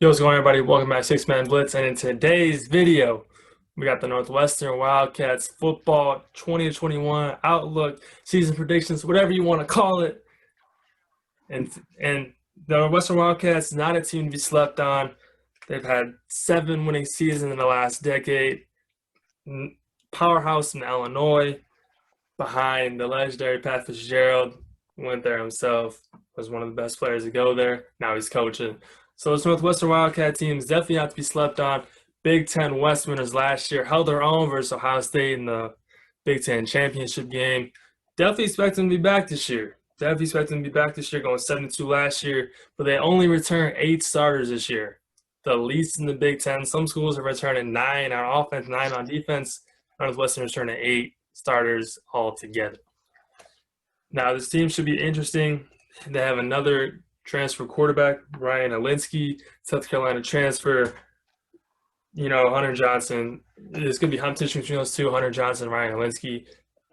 Yo, what's going on, everybody? Welcome back to Six Man Blitz. And in today's video, we got the Northwestern Wildcats football 2021 outlook, season predictions, whatever you want to call it. And the Northwestern Wildcats is not a team to be slept on. They've had 7 winning seasons in the last decade. Powerhouse in Illinois, behind the legendary Pat Fitzgerald. Went there himself, was one of the best players to go there. Now he's coaching. So this Northwestern Wildcat team is definitely not to be slept on. Big Ten West winners last year held their own versus Ohio State in the Big Ten championship game. Definitely expect them to be back this year. Definitely expect them to be back this year, going 7-2 last year. But they only returned 8 starters this year, the least in the Big Ten. Some schools are returning 9 on offense, 9 on defense. Northwestern returning 8 starters altogether. Now this team should be interesting. They have another transfer quarterback, Ryan Alinsky, South Carolina transfer. Hunter Johnson. It's going to be competition between those two, Hunter Johnson and Ryan Alinsky.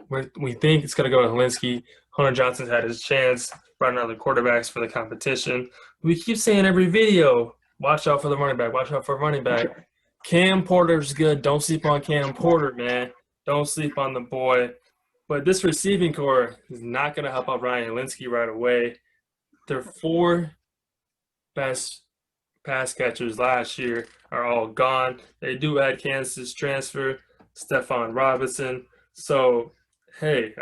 We think it's going to go to Alinsky. Hunter Johnson's had his chance, brought in other quarterbacks for the competition. We keep saying every video, watch out for the running back, watch out for running back. Cam Porter's good. Don't sleep on Cam Porter, man. Don't sleep on the boy. But this receiving core is not going to help out Ryan Alinsky right away. Their 4 best pass catchers last year are all gone. They do add Kansas transfer, Stephon Robinson. So, hey,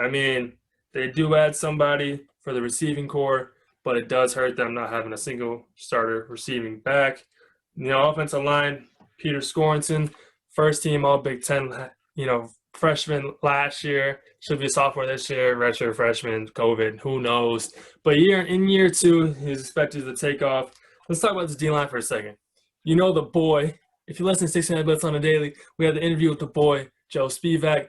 they do add somebody for the receiving core, but it does hurt them not having a single starter receiving back. Offensive line, Peter Scorington, first team All Big Ten, freshman last year, should be a sophomore this year, redshirt freshman, COVID, who knows. But in year 2, he's expected to take off. Let's talk about this D-line for a second. The boy, if you listen to 600 Blitz on a daily, we had the interview with the boy, Joe Spivak.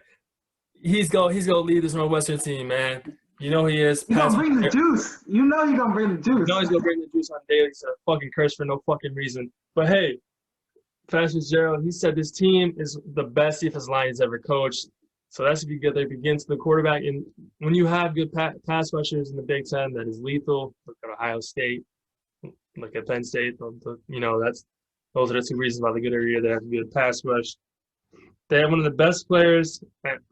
He's going to lead this Northwestern team, man. He is. He's going to bring the juice. He's going to bring the juice. He's going to bring the juice on daily. He's a fucking curse for no fucking reason. But hey, Pat Fitzgerald, he said this team is the best defensive line he's ever coached. So that should be good. They begin to the quarterback. And when you have good pass rushers in the Big Ten, that is lethal. Look at Ohio State. Look at Penn State. Those are the 2 reasons why the good area they have a good pass rush. They have one of the best players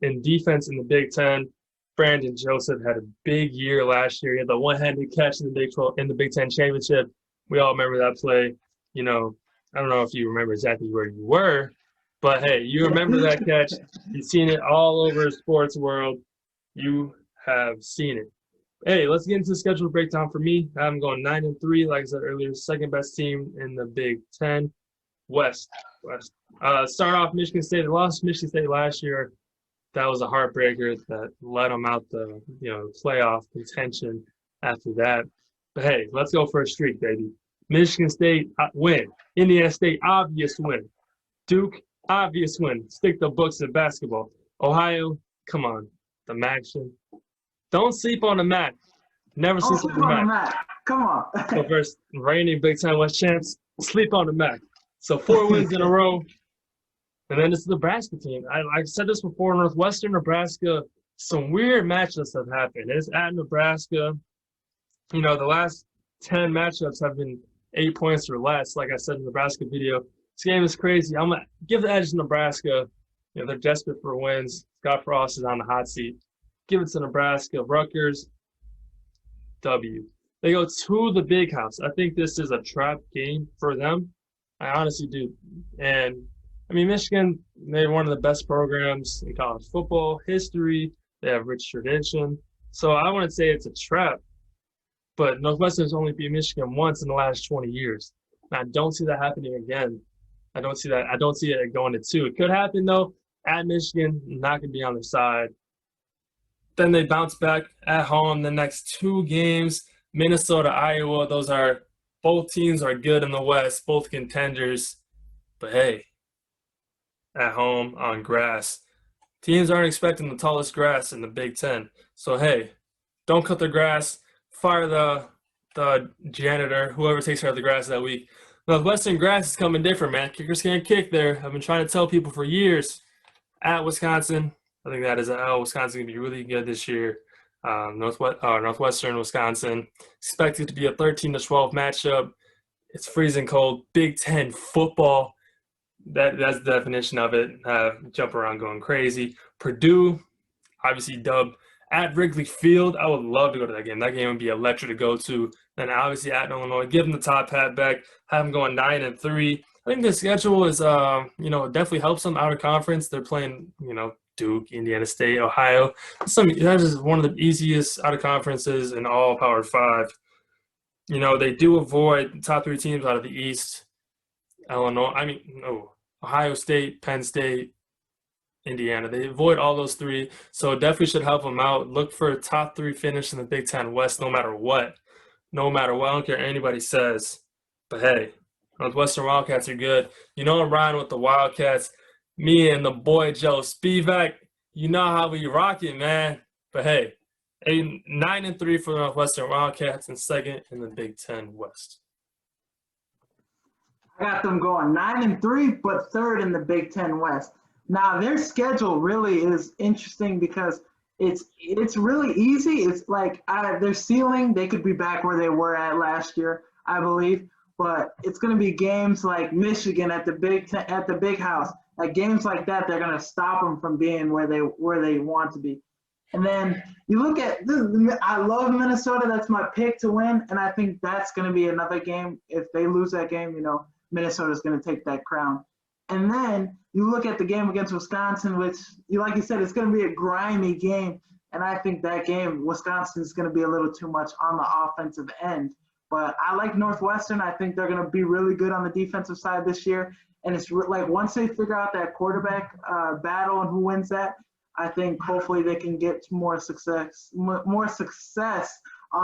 in defense in the Big Ten. Brandon Joseph had a big year last year. He had the one-handed catch in the Big Ten championship. We all remember that play. I don't know if you remember exactly where you were, but hey, you remember that catch. You've seen it all over the sports world. You have seen it. Hey, let's get into the schedule breakdown for me. I'm going 9-3, like I said earlier, second best team in the Big Ten. West. Start off Michigan State. They lost Michigan State last year. That was a heartbreaker that led them out the playoff contention after that. But hey, let's go for a streak, baby. Michigan State win. Indiana State, obvious win. Duke, obvious win. Stick the books in basketball. Ohio, come on. The MAC. Don't sleep on the MAC. Never sleep on the MAC. Come on. So first, reigning Big Ten West champs, sleep on the MAC. So 4 wins in a row. And then this is the Nebraska team. I said this before, Northwestern, Nebraska, some weird matchups have happened. It's at Nebraska. The last 10 matchups have been 8 points or less, like I said in the Nebraska video. This game is crazy. I'm going to give the edge to Nebraska. They're desperate for wins. Scott Frost is on the hot seat. Give it to Nebraska. Rutgers, W. They go to the Big House. I think this is a trap game for them. I honestly do. And, Michigan, they're one of the best programs in college football history. They have rich tradition. So I wouldn't say it's a trap. But Northwestern's only beat Michigan once in the last 20 years. And I don't see that happening again. I don't see that. I don't see it going to 2. It could happen, though, at Michigan. Not going to be on their side. Then they bounce back at home the next 2 games. Minnesota, Iowa, both teams are good in the West, both contenders. But, hey, at home on grass. Teams aren't expecting the tallest grass in the Big Ten. So, hey, don't cut the grass. Fire the janitor, whoever takes care of the grass that week. Northwestern grass is coming different, man. Kickers can't kick there. I've been trying to tell people for years. At Wisconsin, I think that is an L. Wisconsin's going to be really good this year. Northwestern, Wisconsin. Expected to be a 13-12 matchup. It's freezing cold. Big Ten football. That's the definition of it. Jump around going crazy. Purdue, obviously dubbed at Wrigley Field. I would love to go to that game. That game would be electric to go to. And obviously at Illinois, give them the top hat back. Have them going 9-3. I think the schedule is, definitely helps them out of conference. They're playing, Duke, Indiana State, Ohio. That is one of the easiest out of conferences in all Power Five. They do avoid the top three teams out of the East. Ohio State, Penn State, Indiana. They avoid all those three, so it definitely should help them out. Look for a top three finish in the Big Ten West no matter what. No matter what. I don't care what anybody says. But hey, Northwestern Wildcats are good. I'm riding with the Wildcats. Me and the boy Joe Spivak, you know how we rock it, man. But hey, 9-3 for the Northwestern Wildcats and second in the Big Ten West. I got them going 9-3, but third in the Big Ten West. Now their schedule really is interesting because it's really easy. It's like their ceiling, they could be back where they were at last year, I believe. But it's going to be games like Michigan at the Big House. Like games like that, they're going to stop them from being where they want to be. And then you look at I love Minnesota. That's my pick to win, and I think that's going to be another game. If they lose that game, Minnesota's going to take that crown. And then you look at the game against Wisconsin, which, like you said, it's going to be a grimy game. And I think that game, Wisconsin is going to be a little too much on the offensive end. But I like Northwestern. I think they're going to be really good on the defensive side this year. And it's like once they figure out that quarterback battle and who wins that, I think hopefully they can get more success on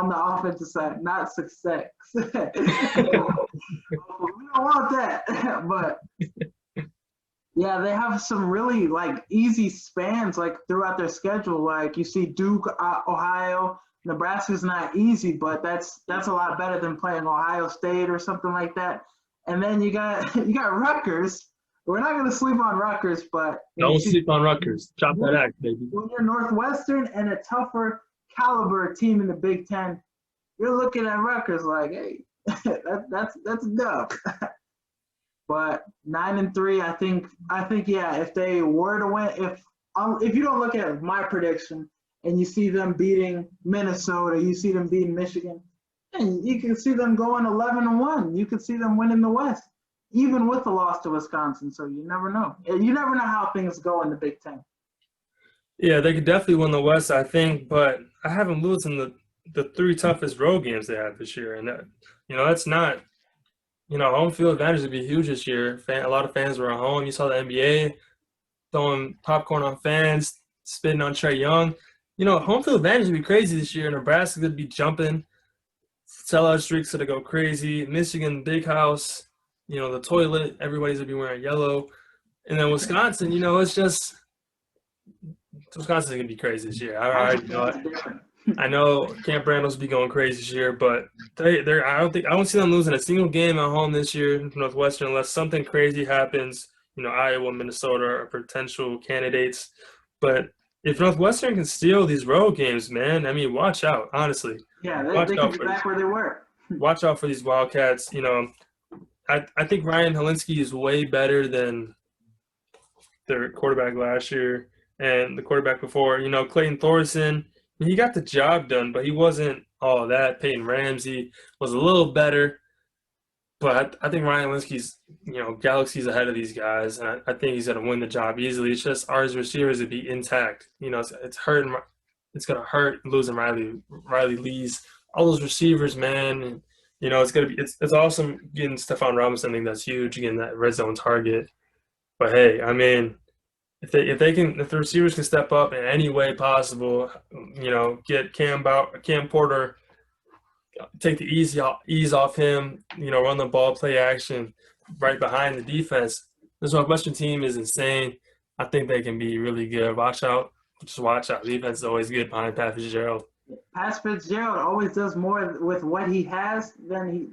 the offensive side, not success. We don't want that. But yeah, they have some really easy spans throughout their schedule. Like you see Duke, Ohio, Nebraska's not easy, but that's a lot better than playing Ohio State or something like that. And then you got Rutgers. We're not going to sleep on Rutgers, but don't sleep on Rutgers. Drop that act, baby. When you're Northwestern and a tougher caliber team in the Big Ten, you're looking at Rutgers like, hey, that's enough. But 9-3, I think yeah, if they were to win, if you don't look at my prediction and you see them beating Minnesota, you see them beating Michigan, and you can see them going 11-1. You could see them winning the West, even with the loss to Wisconsin. So you never know. You never know how things go in the Big Ten. Yeah, they could definitely win the West, I think, but I have them losing the three toughest road games they have this year, and that's not. Home field advantage would be huge this year. A lot of fans were at home. You saw the NBA throwing popcorn on fans, spitting on Trae Young. Home field advantage would be crazy this year. Nebraska could be jumping. Sellout streaks going to go crazy. Michigan, Big House, the toilet. Everybody's going to be wearing yellow. And then Wisconsin, it's just – Wisconsin's going to be crazy this year. I already know it. I know Camp Randall's be going crazy this year, but I don't see them losing a single game at home this year from Northwestern unless something crazy happens. Iowa, Minnesota are potential candidates. But if Northwestern can steal these road games, man, watch out, honestly. Yeah, they can be back where they were. Watch out for these Wildcats. I think Ryan Helinski is way better than their quarterback last year and the quarterback before. Clayton Thorson, he got the job done, but he wasn't all that. Peyton Ramsey was a little better. But I think Ryan Helinski's, galaxies ahead of these guys, and I think he's going to win the job easily. It's just our receivers to be intact. It's hurting. It's going to hurt losing Riley Lee's. All those receivers, man. And, it's going to be – it's awesome getting Stephon Robinson. I think that's huge, getting that red zone target. But, hey, if the receivers can step up in any way possible, get Cam Porter, take the ease off him, run the ball, play action right behind the defense. This Northwestern team is insane. I think they can be really good. Watch out. Just watch out. Defense is always good behind Pat Fitzgerald. Pat Fitzgerald always does more with what he has than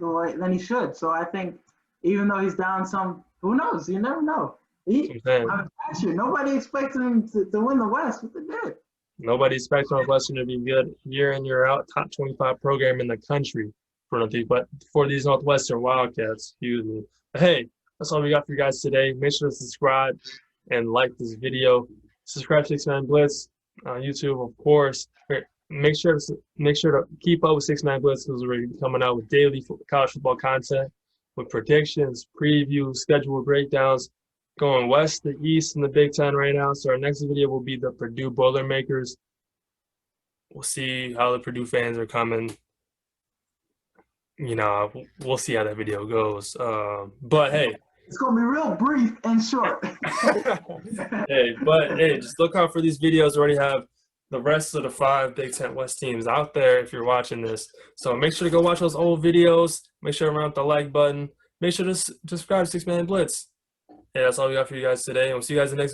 he should. So I think even though he's down some, who knows? You never know. Last year, nobody expected him to win the West, but they did. Nobody expects Northwestern to be good year in, year out, top 25 program in the country for these Northwestern Wildcats. Excuse me. But hey, that's all we got for you guys today. Make sure to subscribe and like this video. Subscribe to 6ix9ine Blitz on YouTube, of course. Make sure to keep up with 6ix9ine Blitz because we're coming out with daily college football content with predictions, previews, schedule breakdowns, going west to east in the Big Ten right now. So our next video will be the Purdue Boilermakers. We'll see how the Purdue fans are coming. We'll see how that video goes. But hey, it's gonna be real brief and short. Hey, just look out for these videos. We already have the rest of the 5 Big Ten West teams out there if you're watching this. So make sure to go watch those old videos. Make sure to run up the like button. Make sure to subscribe to 6ix9ine Blitz. Hey, that's all we got for you guys today. And we'll see you guys in the next video.